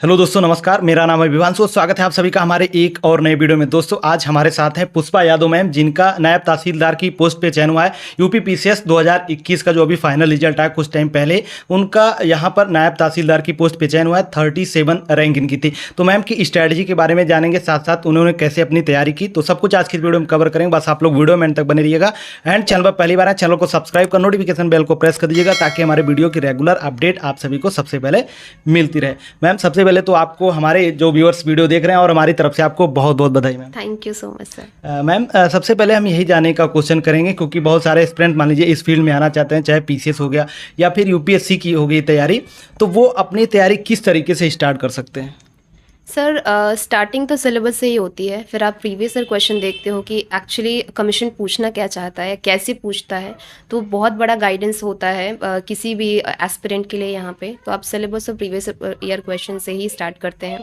Hello दोस्तों, नमस्कार। मेरा नाम है विवांशु। स्वागत है आप सभी का हमारे एक और नए वीडियो में। दोस्तों, आज हमारे साथ हैं पुष्पा यादव मैम, जिनका नायब तहसीलदार की पोस्ट पे चयन हुआ है। यूपी पीसीएस 2021 का जो अभी फाइनल रिजल्ट आया कुछ टाइम पहले, उनका यहाँ पर नायब तहसीलदार की पोस्ट पे चयन हुआ है। 37 रैंक इनकी थी। तो मैम की स्ट्रैटेजी के बारे में जानेंगे, साथ साथ उन्होंने कैसे अपनी तैयारी की, तो सब कुछ आज की वीडियो में कवर करेंगे। बस आप लोग वीडियो में एंड तक बने रहिएगा। एंड चैनल पर पहली बार है, चैनल को सब्सक्राइब कर नोटिफिकेशन बेल को प्रेस कर दीजिएगा, ताकि हमारे वीडियो की रेगुलर अपडेट आप सभी को सबसे पहले मिलती रहे। मैम, सबसे पहले तो आपको हमारे जो व्यूअर्स वीडियो देख रहे हैं, और हमारी तरफ से आपको बहुत बहुत बधाई ma'am. Thank you so much sir. Ma'am, सबसे पहले हम यही जानने का क्वेश्चन करेंगे, क्योंकि बहुत सारे एस्पिरेंट मान लीजिए इस फील्ड में आना चाहते हैं, चाहे पीसीएस हो गया या फिर यूपीएससी की हो गई तैयारी, तो वो अपनी तैयारी किस तरीके से स्टार्ट कर सकते हैं? सर स्टार्टिंग तो सिलेबस से ही होती है, फिर आप प्रीवियस ईयर क्वेश्चन देखते हो कि एक्चुअली कमीशन पूछना क्या चाहता है, कैसे पूछता है। तो बहुत बड़ा गाइडेंस होता है किसी भी एस्पिरेंट के लिए यहाँ पे। तो आप सिलेबस और प्रीवियस ईयर क्वेश्चन से ही स्टार्ट करते हैं।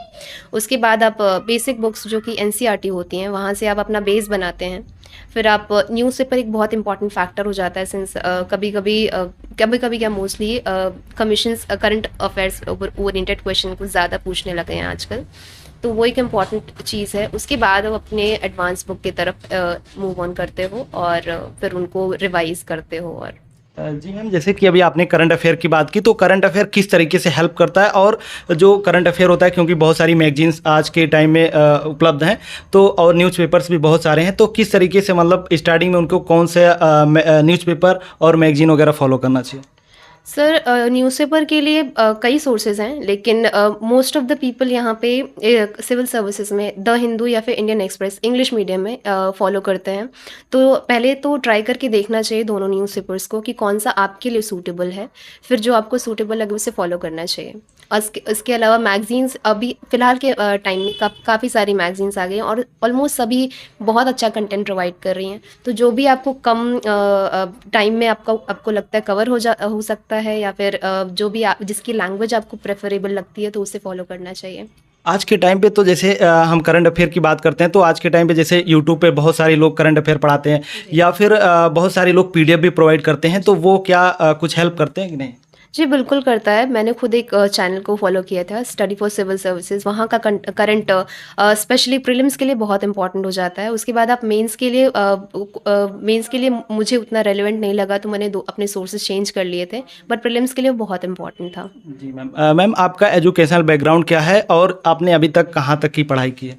उसके बाद आप बेसिक बुक्स जो कि एनसीईआरटी होती हैं, वहाँ से आप अपना बेस बनाते हैं। फिर आप न्यूज़पेपर एक बहुत इंपॉर्टेंट फैक्टर हो जाता है, सिंस कभी कभी क्या mostly commissions current affairs oriented question को ज़्यादा पूछने लगे हैं आजकल। तो वो एक इम्पॉर्टेंट चीज़ है। उसके बाद आप अपने एडवांस बुक की तरफ मूव ऑन करते हो और फिर उनको रिवाइज करते हो। और जी मैम, जैसे कि अभी आपने करंट अफेयर की बात की, तो करंट अफेयर किस तरीके से हेल्प करता है? और जो करंट अफेयर होता है, क्योंकि बहुत सारी मैगजीन्स आज के टाइम में उपलब्ध हैं, तो और न्यूज़पेपर्स भी बहुत सारे हैं, तो किस तरीके से मतलब स्टार्टिंग में उनको कौन से न्यूज़पेपर और मैगजीन वगैरह फॉलो करना चाहिए? सर न्यूज़पेपर के लिए कई सोर्सेज हैं, लेकिन मोस्ट ऑफ द पीपल यहाँ पे सिविल सर्विसेज में द हिंदू या फिर इंडियन एक्सप्रेस इंग्लिश मीडियम में फॉलो करते हैं। तो पहले तो ट्राई करके देखना चाहिए दोनों न्यूज़पेपर्स को कि कौन सा आपके लिए सूटेबल है, फिर जो आपको सूटेबल लगे उसे फॉलो करना चाहिए। और इसके अलावा मैगजीन्स अभी फ़िलहाल के टाइम में काफ़ी सारी मैगजीन्स आ गई हैं और ऑलमोस्ट सभी बहुत अच्छा कंटेंट प्रोवाइड कर रही हैं। तो जो भी आपको कम टाइम में आपको लगता है कवर हो सकता है, या फिर जो भी जिसकी लैंग्वेज आपको प्रेफरेबल लगती है, तो उसे फॉलो करना चाहिए। आज के टाइम पे तो जैसे हम करंट अफेयर की बात करते हैं, तो आज के टाइम पे जैसे यूट्यूब पे बहुत सारे लोग करंट अफेयर पढ़ाते हैं, या फिर बहुत सारे लोग पीडीएफ भी प्रोवाइड करते हैं, तो वो क्या कुछ हेल्प करते हैं कि नहीं? जी, बिल्कुल करता है। मैंने खुद एक चैनल को फॉलो किया था, स्टडी फॉर सिविल सर्विसेज। वहाँ का करंट स्पेशली प्रीलिम्स के लिए बहुत इंपॉर्टेंट हो जाता है। उसके बाद आप मेंस के लिए मुझे उतना रेलेवेंट नहीं लगा, तो मैंने अपने सोर्सेज चेंज कर लिए थे, बट प्रीलिम्स के लिए बहुत इंपॉर्टेंट था। जी मैम। मैम, आपका एजुकेशनल बैकग्राउंड क्या है, और आपने अभी तक कहाँ तक की पढ़ाई की है?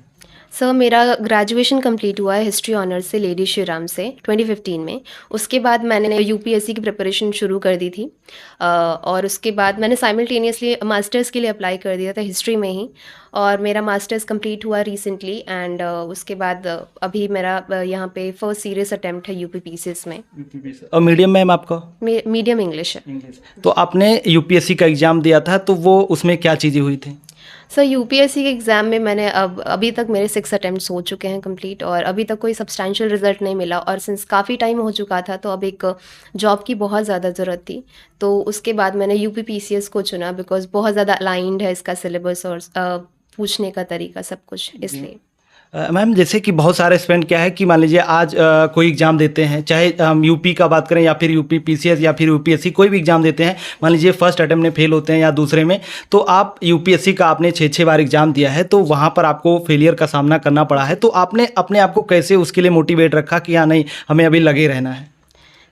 सर मेरा ग्रेजुएशन कंप्लीट हुआ है हिस्ट्री ऑनर्स से लेडी श्री राम से 2015 में। उसके बाद मैंने यूपीएससी की प्रिपरेशन शुरू कर दी थी, और उसके बाद मैंने साइमल्टेनियसली मास्टर्स के लिए अप्लाई कर दिया था हिस्ट्री में ही, और मेरा मास्टर्स कंप्लीट हुआ रिसेंटली। एंड उसके बाद अभी मेरा यहाँ पे फर्स्ट सीरियस अटेम्प्ट है यूपी पीसीएस में। और मीडियम मैम आपका? मीडियम इंग्लिश है। इंग्लिश। तो आपने यूपीएससी का एग्जाम दिया था, तो वो उसमें क्या चीज़ें हुई थी? सर यूपीएससी के एग्ज़ाम में मैंने अभी तक मेरे 6 अटेम्प्ट्स हो चुके हैं कंप्लीट, और अभी तक कोई सब्सटैंशियल रिजल्ट नहीं मिला। और सिंस काफ़ी टाइम हो चुका था, तो अब एक जॉब की बहुत ज़्यादा ज़रूरत थी। तो उसके बाद मैंने यूपी पीसीएस को चुना, बिकॉज बहुत ज़्यादा अलाइंड है इसका सिलेबस और पूछने का तरीका सब कुछ, इसलिए। मैम, जैसे कि बहुत सारे स्टूडेंट क्या है कि मान लीजिए आज कोई एग्ज़ाम देते हैं, चाहे हम यूपी का बात करें या फिर यूपी पीसीएस या फिर यूपीएससी, कोई भी एग्ज़ाम देते हैं, मान लीजिए फर्स्ट अटेम्प्ट में फेल होते हैं या दूसरे में, तो आप यूपीएससी का आपने 6 बार एग्ज़ाम दिया है, तो वहाँ पर आपको फेलियर का सामना करना पड़ा है, तो आपने अपने आप को कैसे उसके लिए मोटिवेट रखा कि हाँ नहीं, हमें अभी लगे रहना है?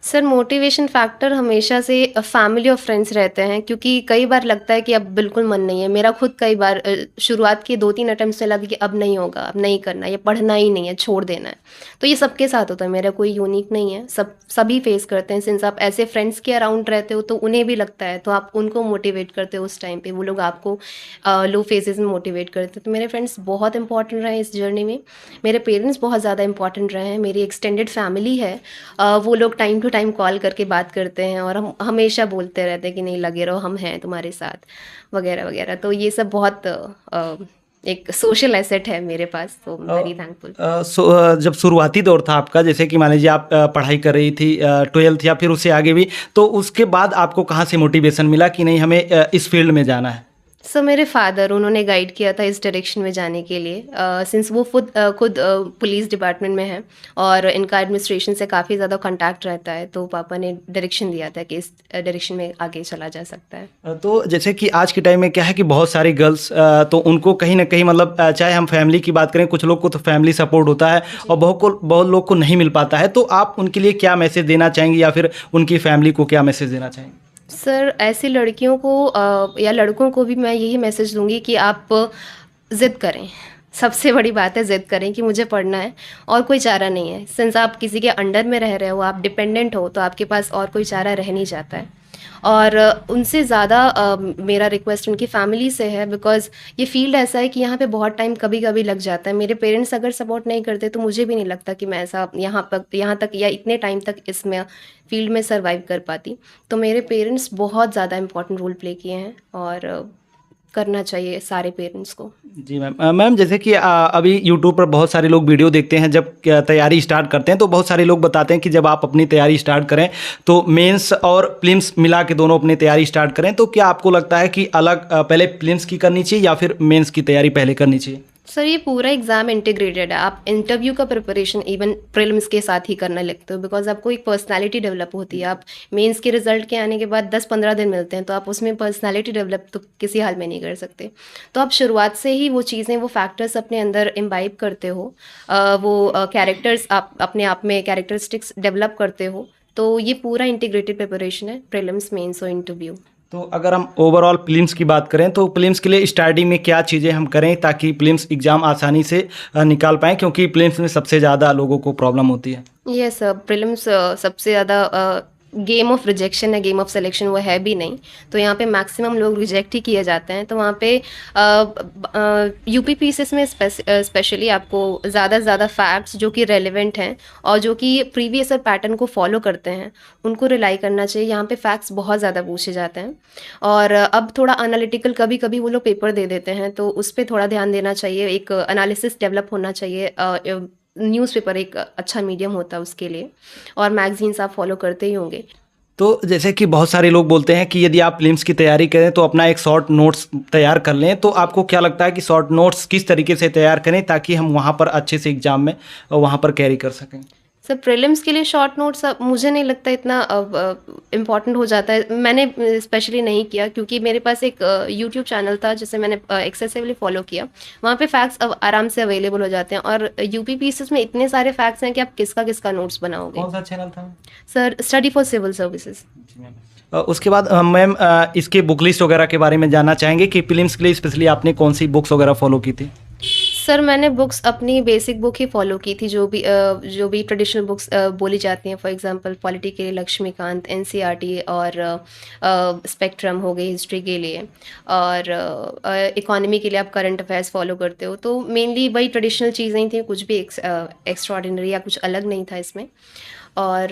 सर मोटिवेशन फैक्टर हमेशा से फैमिली और फ्रेंड्स रहते हैं, क्योंकि कई बार लगता है कि अब बिल्कुल मन नहीं है। मेरा खुद कई बार शुरुआत के 2-3 अटेम्प्ट से लगा कि अब नहीं होगा, अब नहीं करना, ये पढ़ना ही नहीं है, छोड़ देना है। तो ये सबके साथ होता है, मेरा कोई यूनिक नहीं है, सभी फेस करते हैं। सिंस आप ऐसे फ्रेंड्स के अराउंड रहते हो, तो उन्हें भी लगता है, तो आप उनको मोटिवेट करते हो उस टाइम पे, वो लोग आपको लो फेजेस में मोटिवेट करते हैं। तो मेरे फ्रेंड्स बहुत इंपॉर्टेंट रहे इस जर्नी में। मेरे पेरेंट्स बहुत ज़्यादा इंपॉर्टेंट रहे हैं। मेरी एक्सटेंडेड फैमिली है, वो लोग टाइम टू टाइम कॉल करके बात करते हैं, और हम हमेशा बोलते रहते हैं कि नहीं, लगे रहो, हम हैं तुम्हारे साथ, वगैरह वगैरह। तो ये सब बहुत एक सोशल एसेट है मेरे पास, तो वेरी थैंकफुल। जब शुरुआती दौर था आपका, जैसे कि मान लीजिए आप पढ़ाई कर रही थी 12th या फिर उससे आगे भी, तो उसके बाद आपको कहाँ से मोटिवेशन मिला कि नहीं, हमें इस फील्ड में जाना है? सो मेरे फादर उन्होंने गाइड किया था इस डायरेक्शन में जाने के लिए, सिंस वो खुद पुलिस डिपार्टमेंट में हैं और इनका एडमिनिस्ट्रेशन से काफ़ी ज़्यादा कांटेक्ट रहता है, तो पापा ने डायरेक्शन दिया था कि इस डायरेक्शन में आगे चला जा सकता है। तो जैसे कि आज के टाइम में क्या है कि बहुत सारी गर्ल्स तो उनको कहीं न कहीं मतलब चाहे हम फैमिली की बात करें, कुछ लोग को तो फैमिली सपोर्ट होता है और बहुत लोग को नहीं मिल पाता है। तो आप उनके लिए क्या मैसेज देना चाहेंगी या फिर उनकी फैमिली को क्या मैसेज देना चाहेंगी? सर ऐसी लड़कियों को या लड़कों को भी मैं यही मैसेज दूंगी कि आप ज़िद करें। सबसे बड़ी बात है ज़िद करें कि मुझे पढ़ना है और कोई चारा नहीं है। सिंस आप किसी के अंडर में रह रहे हो, आप डिपेंडेंट हो, तो आपके पास और कोई चारा रह नहीं जाता है। और उनसे ज़्यादा मेरा रिक्वेस्ट उनकी फैमिली से है, बिकॉज़ ये फील्ड ऐसा है कि यहाँ पे बहुत टाइम कभी-कभी लग जाता है। मेरे पेरेंट्स अगर सपोर्ट नहीं करते तो मुझे भी नहीं लगता कि मैं ऐसा यहाँ तक या इतने टाइम तक इसमें फील्ड में सर्वाइव कर पाती। तो मेरे पेरेंट्स बहुत ज़्यादा इम्पोर्टेंट रोल प्ले किए हैं और करना चाहिए सारे पेरेंट्स को। जी मैम। मैम जैसे कि अभी यूट्यूब पर बहुत सारे लोग वीडियो देखते हैं, जब तैयारी स्टार्ट करते हैं तो बहुत सारे लोग बताते हैं कि जब आप अपनी तैयारी स्टार्ट करें तो मेंस और प्रीलिम्स मिला के दोनों अपनी तैयारी स्टार्ट करें, तो क्या आपको लगता है कि अलग पहले प्रीलिम्स की करनी चाहिए या फिर मेंस की तैयारी पहले करनी चाहिए? सर ये पूरा एग्ज़ाम इंटीग्रेटेड है। आप इंटरव्यू का प्रिपरेशन इवन प्रीलिम्स के साथ ही करने लगते हो, बिकॉज़ आपको एक पर्सनैलिटी डेवलप होती है। आप मेंस के रिजल्ट के आने के बाद 10-15 दिन मिलते हैं, तो आप उसमें पर्सनैलिटी डेवलप तो किसी हाल में नहीं कर सकते। तो आप शुरुआत से ही वो चीज़ें, वो फैक्टर्स अपने अंदर इम्बाइब करते हो, वो कैरेक्टर्स आप अपने आप में कैरेक्टरिस्टिक्स डेवलप करते हो। तो ये पूरा इंटीग्रेटेड प्रिपरेशन है, प्रीलिम्स, मेंस और इंटरव्यू। तो अगर हम ओवरऑल प्रीलिम्स की बात करें तो प्रीलिम्स के लिए स्टार्टिंग में क्या चीज़ें हम करें ताकि प्रीलिम्स एग्ज़ाम आसानी से निकाल पाएँ, क्योंकि प्रीलिम्स में सबसे ज़्यादा लोगों को प्रॉब्लम होती है? यस, प्रीलिम्स सबसे ज़्यादा गेम ऑफ रिजेक्शन है, गेम ऑफ सिलेक्शन वो है भी नहीं। तो यहाँ पे मैक्सिमम लोग रिजेक्ट ही किए जाते हैं। तो वहाँ पे यूपीपीसीएस में स्पेशली आपको ज़्यादा से ज़्यादा फैक्ट्स जो कि रेलेवेंट हैं और जो कि प्रीवियस ईयर पैटर्न को फॉलो करते हैं, उनको रिलाई करना चाहिए। यहाँ पे फैक्ट्स बहुत ज़्यादा पूछे जाते हैं और अब थोड़ा एनालिटिकल कभी-कभी वो लोग पेपर दे देते हैं, तो उस पे थोड़ा ध्यान देना चाहिए। एक एनालिसिस डेवलप होना चाहिए। न्यूज़पेपर एक अच्छा मीडियम होता है उसके लिए, और मैगज़ीन्स आप फॉलो करते ही होंगे। तो जैसे कि बहुत सारे लोग बोलते हैं कि यदि आप प्रीलिम्स की तैयारी करें तो अपना एक शॉर्ट नोट्स तैयार कर लें, तो आपको क्या लगता है कि शॉर्ट नोट्स किस तरीके से तैयार करें ताकि हम वहाँ पर अच्छे से एग्ज़ाम में वहाँ पर कैरी कर सकें? सर प्रीलिम्स के लिए शॉर्ट नोट्स अब मुझे नहीं लगता इतना इम्पॉर्टेंट हो जाता है। मैंने स्पेशली नहीं किया, क्योंकि मेरे पास एक यूट्यूब चैनल था जिसे मैंने एक्सेसिवली फॉलो किया। वहाँ पे फैक्ट्स अब आराम से अवेलेबल हो जाते हैं और यूपीपीसीएस में इतने सारे फैक्ट्स हैं कि आप किसका किसका नोट्स बनाओगे। कौन सा चैनल था? Sir study for civil services. जी मैम। उसके बाद मैम इसके बुक लिस्ट वगैरह के बारे में जानना चाहेंगे कि प्रीलिम्स के लिए स्पेशली आपने कौन सी बुक्स वगैरह फॉलो की थी? सर मैंने बुक्स अपनी बेसिक बुक ही फॉलो की थी, जो भी ट्रेडिशनल बुक्स बोली जाती हैं। फॉर एग्जांपल पॉलिटी के लिए लक्ष्मीकांत, एनसीईआरटी और स्पेक्ट्रम हो गई हिस्ट्री के लिए, और इकोनॉमी के लिए आप करंट अफेयर्स फॉलो करते हो। तो मेनली वही ट्रेडिशनल चीज़ें ही थी, कुछ भी एक्स्ट्रा ऑर्डिनरी या कुछ अलग नहीं था इसमें। और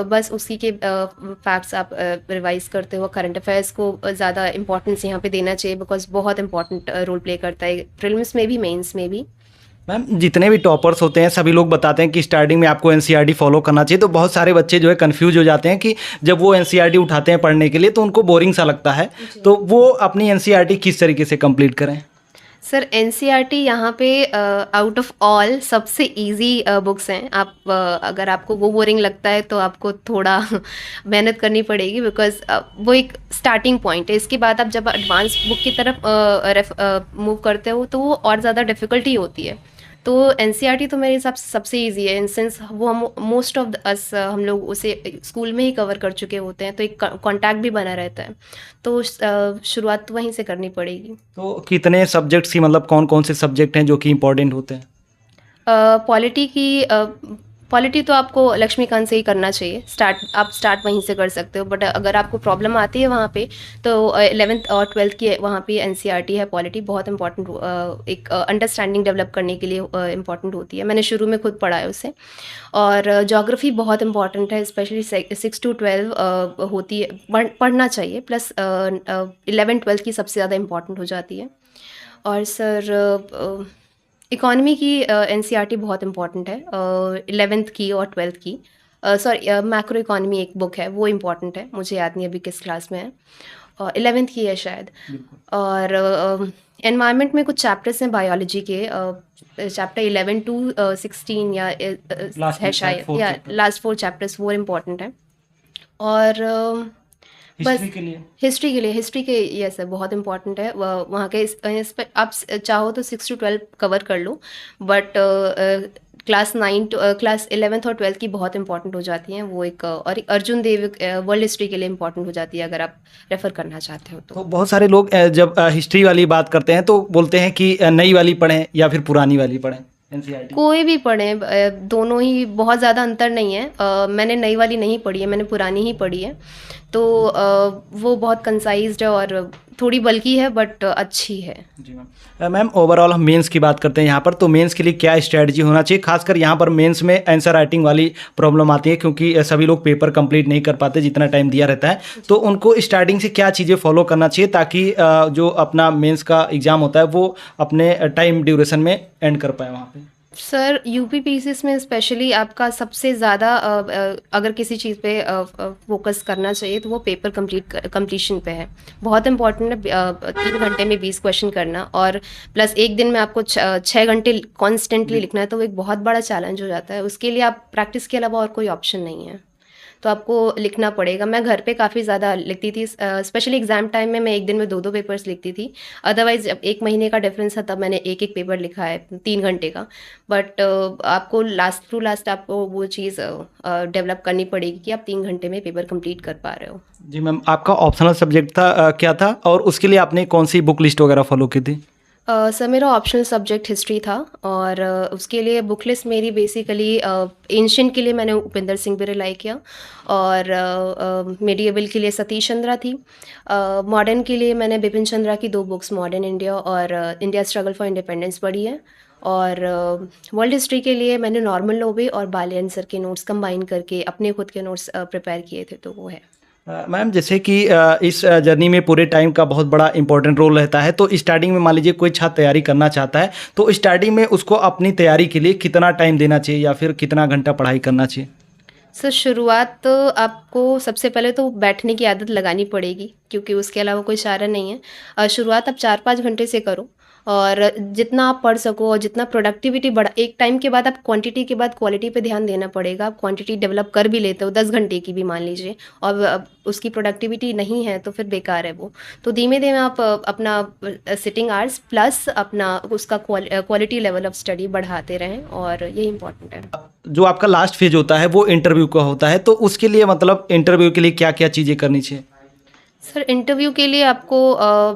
बस उसी के फैक्ट्स आप रिवाइज़ करते हो। करंट अफेयर्स को ज़्यादा इंपॉर्टेंस यहाँ पे देना चाहिए, बिकॉज़ बहुत इंपॉर्टेंट रोल प्ले करता है प्रीलिम्स में भी, मेंस में भी। मैम जितने भी टॉपर्स होते हैं सभी लोग बताते हैं कि स्टार्टिंग में आपको एनसीईआरटी फॉलो करना चाहिए, तो बहुत सारे बच्चे जो है कंफ्यूज हो जाते हैं कि जब वो एनसीईआरटी उठाते हैं पढ़ने के लिए तो उनको बोरिंग सा लगता है, तो वो अपनी एनसीईआरटी किस तरीके से कंप्लीट करें? सर एनसीईआरटी यहाँ पे आउट ऑफ ऑल सबसे इजी बुक्स हैं। आप अगर आपको वो बोरिंग लगता है तो आपको थोड़ा मेहनत करनी पड़ेगी, बिकॉज वो एक स्टार्टिंग पॉइंट है। इसके बाद आप जब एडवांस बुक की तरफ मूव करते हो तो वो और ज़्यादा डिफ़िकल्टी होती है। तो एनसीईआरटी तो मेरे हिसाब से सबसे इजी है, इन सेंस वो हम मोस्ट ऑफ अस हम लोग उसे स्कूल में ही कवर कर चुके होते हैं, तो एक कांटेक्ट भी बना रहता है। तो शुरुआत तो वहीं से करनी पड़ेगी। तो कितने सब्जेक्ट्स की मतलब कौन कौन से सब्जेक्ट हैं जो कि इंपॉर्टेंट होते हैं? पॉलिटी तो आपको लक्ष्मीकांत से ही करना चाहिए। आप स्टार्ट वहीं से कर सकते हो, बट अगर आपको प्रॉब्लम आती है वहाँ पे तो 11th और 12th की वहाँ पे एनसीईआरटी है। पॉलिटी बहुत इंपॉर्टेंट, एक अंडरस्टैंडिंग डेवलप करने के लिए इंपॉर्टेंट होती है। मैंने शुरू में खुद पढ़ा है उसे। और ज्योग्राफी बहुत इंपॉर्टेंट है, स्पेशली 6 to 12 होती है, पढ़ना चाहिए। प्लस 11th-12th की सबसे ज़्यादा इंपॉर्टेंट हो जाती है। और सर इकोनॉमी की एनसीईआरटी बहुत इंपॉर्टेंट है, 11th की और 12th की। सॉरी, मैक्रो इकोनॉमी एक बुक है, वो इम्पॉर्टेंट है, मुझे याद नहीं अभी किस क्लास में है। 11th की है शायद। बिल्कुल। और एनवायरनमेंट में कुछ चैप्टर्स हैं बायोलॉजी के, चैप्टर 11 टू 16 या लास्ट है में शायद शायद, 4 या चैप्टर। लास्ट 4 चैप्टर्स वो इम्पोर्टेंट हैं। और हिस्ट्री बस के लिए? हिस्ट्री के यस है, बहुत इंपॉर्टेंट है। वहाँ के इस पे आप चाहो तो 6 टू 12 कवर कर लो, बट क्लास 11th और 12th की बहुत इंपॉर्टेंट हो जाती हैं वो एक, और एक अर्जुन देव वर्ल्ड हिस्ट्री के लिए इंपॉर्टेंट हो जाती है अगर आप रेफर करना चाहते हो तो। तो बहुत सारे लोग जब हिस्ट्री वाली बात करते हैं तो बोलते हैं कि नई वाली पढ़ें या फिर पुरानी वाली पढ़ें, एनसीईआरटी। कोई भी पढ़ें, दोनों ही, बहुत ज़्यादा अंतर नहीं है। मैंने नई वाली नहीं पढ़ी है, मैंने पुरानी ही पढ़ी है। तो वो बहुत कंसाइज्ड है और थोड़ी बल्कि है, बट अच्छी है। जी मैम। मैम ओवरऑल हम मेंस की बात करते हैं यहाँ पर, तो मेंस के लिए क्या स्ट्रेटजी होना चाहिए? खासकर यहाँ पर मेंस में आंसर राइटिंग वाली प्रॉब्लम आती है, क्योंकि सभी लोग पेपर कंप्लीट नहीं कर पाते जितना टाइम दिया रहता है। तो उनको स्टार्टिंग से क्या चीज़ें फॉलो करना चाहिए ताकि जो अपना मेंस का एग्ज़ाम होता है वो अपने टाइम ड्यूरेशन में एंड कर पाए वहाँ पे? सर यूपीपीसीएस में स्पेशली आपका सबसे ज़्यादा अगर किसी चीज़ पे फोकस करना चाहिए तो वो पेपर कंप्लीशन पे है। बहुत इंपॉर्टेंट है 3 घंटे में 20 क्वेश्चन करना, और प्लस एक दिन में आपको 6 घंटे कॉन्स्टेंटली लिखना है, तो वो एक बहुत बड़ा चैलेंज हो जाता है। उसके लिए आप प्रैक्टिस के अलावा और कोई ऑप्शन नहीं है, तो आपको लिखना पड़ेगा। मैं घर पे काफ़ी ज़्यादा लिखती थी, स्पेशली एग्ज़ाम टाइम में मैं एक दिन में 2-2 पेपर्स लिखती थी। अदरवाइज़ जब 1 महीने का डिफरेंस था तब मैंने 1-1 पेपर लिखा है 3 घंटे का। बट आपको लास्ट टू लास्ट आपको वो चीज़ डेवलप करनी पड़ेगी कि आप 3 घंटे में पेपर कंप्लीट कर पा रहे हो। जी मैम, आपका ऑप्शनल सब्जेक्ट था क्या था, और उसके लिए आपने कौन सी बुक लिस्ट वगैरह फॉलो की थी? सर मेरा ऑप्शनल सब्जेक्ट हिस्ट्री था, और उसके लिए बुक लिस्ट मेरी बेसिकली एंशिएंट के लिए मैंने उपेंद्र सिंह भी रिलाई किया, और मेडिएवल के लिए सतीश चंद्रा थी। मॉडर्न के लिए मैंने बिपिन चंद्रा की 2 बुक्स, मॉडर्न इंडिया और इंडिया स्ट्रगल फॉर इंडिपेंडेंस पढ़ी है। और वर्ल्ड हिस्ट्री के लिए मैंने नॉर्मन लोबे और बालियन सर के नोट्स कंबाइन करके अपने खुद के नोट्स प्रिपेयर किए थे, तो वो है। मैम जैसे कि इस जर्नी में पूरे टाइम का बहुत बड़ा इंपॉर्टेंट रोल रहता है, तो स्टार्टिंग में मान लीजिए कोई छात्र तैयारी करना चाहता है, तो स्टार्टिंग में उसको अपनी तैयारी के लिए कितना टाइम देना चाहिए या फिर कितना घंटा पढ़ाई करना चाहिए? सर शुरुआत तो आपको सबसे पहले तो बैठने की आदत लगानी पड़ेगी, क्योंकि उसके अलावा कोई चारा नहीं है। शुरुआत आप 4-5 घंटे से करो, और जितना आप पढ़ सको और जितना प्रोडक्टिविटी बढ़ा, एक टाइम के बाद आप क्वांटिटी के बाद क्वालिटी पे ध्यान देना पड़ेगा। आप क्वांटिटी डेवलप कर भी लेते हो 10 घंटे की भी मान लीजिए, और अब उसकी प्रोडक्टिविटी नहीं है तो फिर बेकार है वो। तो धीमे-धीमे आप अपना सिटिंग आवर्स प्लस अपना उसका क्वालिटी लेवल ऑफ स्टडी बढ़ाते रहें, और यही इंपॉर्टेंट है। जो आपका लास्ट फेज होता है वो इंटरव्यू का होता है, तो उसके लिए मतलब इंटरव्यू के लिए क्या क्या चीज़ें करनी चाहिए? सर इंटरव्यू के लिए आपको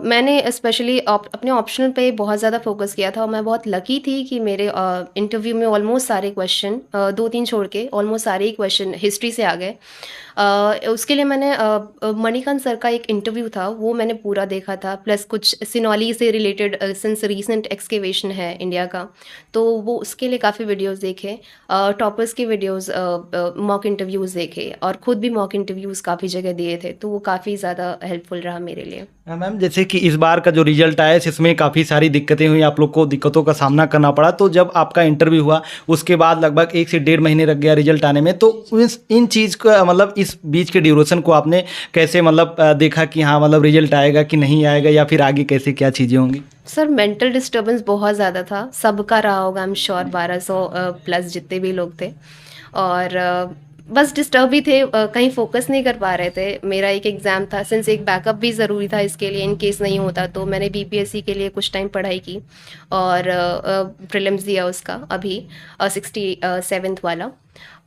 मैंने स्पेशली अपने ऑप्शनल पे बहुत ज़्यादा फोकस किया था, और मैं बहुत लकी थी कि मेरे इंटरव्यू में ऑलमोस्ट सारे क्वेश्चन, 2-3 छोड़ के ऑलमोस्ट सारे ही क्वेश्चन हिस्ट्री से आ गए। उसके लिए मैंने मणिकांत सर का एक इंटरव्यू था, वो मैंने पूरा देखा था, प्लस कुछ सिनॉली से रिलेटेड सिंस रीसेंट एक्सकेवेशन है इंडिया का, तो वो उसके लिए काफ़ी वीडियोस देखे, टॉपर्स के वीडियोस, मॉक इंटरव्यूज़ देखे, और खुद भी मॉक इंटरव्यूज़ काफ़ी जगह दिए थे, तो वो काफ़ी ज़्यादा हेल्पफुल रहा मेरे लिए। मैम जैसे कि इस बार का जो रिजल्ट आया है इसमें काफ़ी सारी दिक्कतें हुई, आप लोग को दिक्कतों का सामना करना पड़ा, तो जब आपका इंटरव्यू हुआ उसके बाद लगभग 1 से 1.5 महीने लग गया रिजल्ट आने में, तो इन चीज़ का मतलब इस बीच के ड्यूरेशन को आपने कैसे मतलब देखा कि हाँ मतलब रिजल्ट आएगा कि नहीं आएगा, या फिर आगे कैसे क्या चीज़ें होंगी? सर मेंटल डिस्टर्बेंस बहुत ज़्यादा था, सबका रहा होगा, आई एम श्योर 1200 प्लस जितने भी लोग थे, और बस डिस्टर्ब ही थे, कहीं फोकस नहीं कर पा रहे थे। मेरा एक एग्ज़ाम था, सिंस एक बैकअप भी ज़रूरी था इसके लिए, इन केस नहीं होता, तो मैंने बीपीएससी के लिए कुछ टाइम पढ़ाई की, और प्रीलिम्स दिया उसका अभी 67th वाला।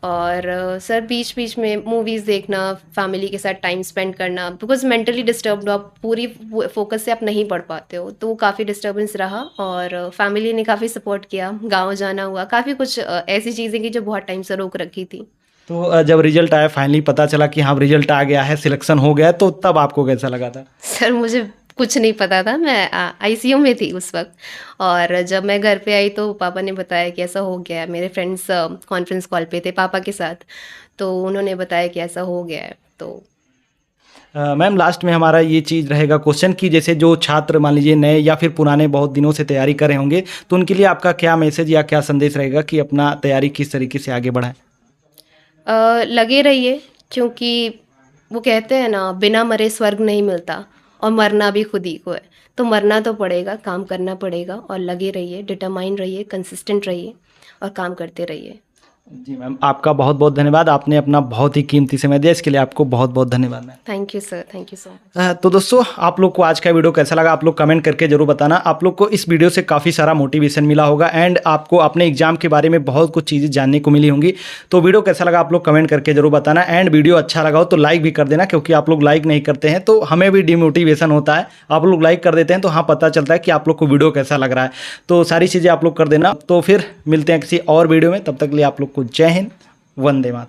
और सर बीच बीच में मूवीज़ देखना, फैमिली के साथ टाइम स्पेंड करना, बिकॉज मेंटली डिस्टर्ब्ड आप पूरी फोकस से आप नहीं पढ़ पाते हो, तो काफ़ी डिस्टर्बेंस रहा, और फैमिली ने काफ़ी सपोर्ट किया, गांव जाना हुआ, काफ़ी कुछ ऐसी चीज़ें की जो बहुत टाइम से रोक रखी थी। तो जब रिजल्ट आया फाइनली पता चला कि हाँ रिजल्ट आ गया है, सिलेक्शन हो गया है, तो तब आपको कैसा लगा था? सर मुझे कुछ नहीं पता था, मैं आईसीयू में थी उस वक्त, और जब मैं घर पे आई तो पापा ने बताया कि ऐसा हो गया है। मेरे फ्रेंड्स कॉन्फ्रेंस कॉल पे थे पापा के साथ, तो उन्होंने बताया कि ऐसा हो गया है। तो मैम लास्ट में हमारा ये चीज़ रहेगा क्वेश्चन कि जैसे जो छात्र मान लीजिए नए या फिर पुराने बहुत दिनों से तैयारी कर रहे होंगे, तो उनके लिए आपका क्या मैसेज या क्या संदेश रहेगा कि अपना तैयारी किस तरीके से आगे बढ़ाएं? लगे रहिए, क्योंकि वो कहते हैं ना, बिना मरे स्वर्ग नहीं मिलता, और मरना भी खुद ही को है। तो मरना तो पड़ेगा, काम करना पड़ेगा और लगे रहिए, डिटरमाइन रहिए, कंसिस्टेंट रहिए और काम करते रहिए। जी मैम, आपका बहुत बहुत धन्यवाद। आपने अपना बहुत ही कीमती समय दिया, इसके लिए आपको बहुत बहुत धन्यवाद ma'am. Thank you sir, thank you so much. तो दोस्तों, आप लोग को आज का वीडियो कैसा लगा आप लोग कमेंट करके जरूर बताना। आप लोग को इस वीडियो से काफ़ी सारा मोटिवेशन मिला होगा एंड आपको अपने एग्जाम के बारे में बहुत कुछ चीज़ें जानने को मिली होंगी। तो वीडियो कैसा लगा आप लोग कमेंट करके जरूर बताना एंड वीडियो अच्छा लगा हो तो लाइक भी कर देना, क्योंकि आप लोग लाइक नहीं करते हैं तो हमें भी डिमोटिवेशन होता है। आप लोग लाइक कर देते हैं तो हाँ पता चलता है कि आप लोग को वीडियो कैसा लग रहा है। तो सारी चीज़ें आप लोग कर देना। तो फिर मिलते हैं किसी और वीडियो में, तब तक के लिए आप लोग को जय हिंद, वंदे मातरम।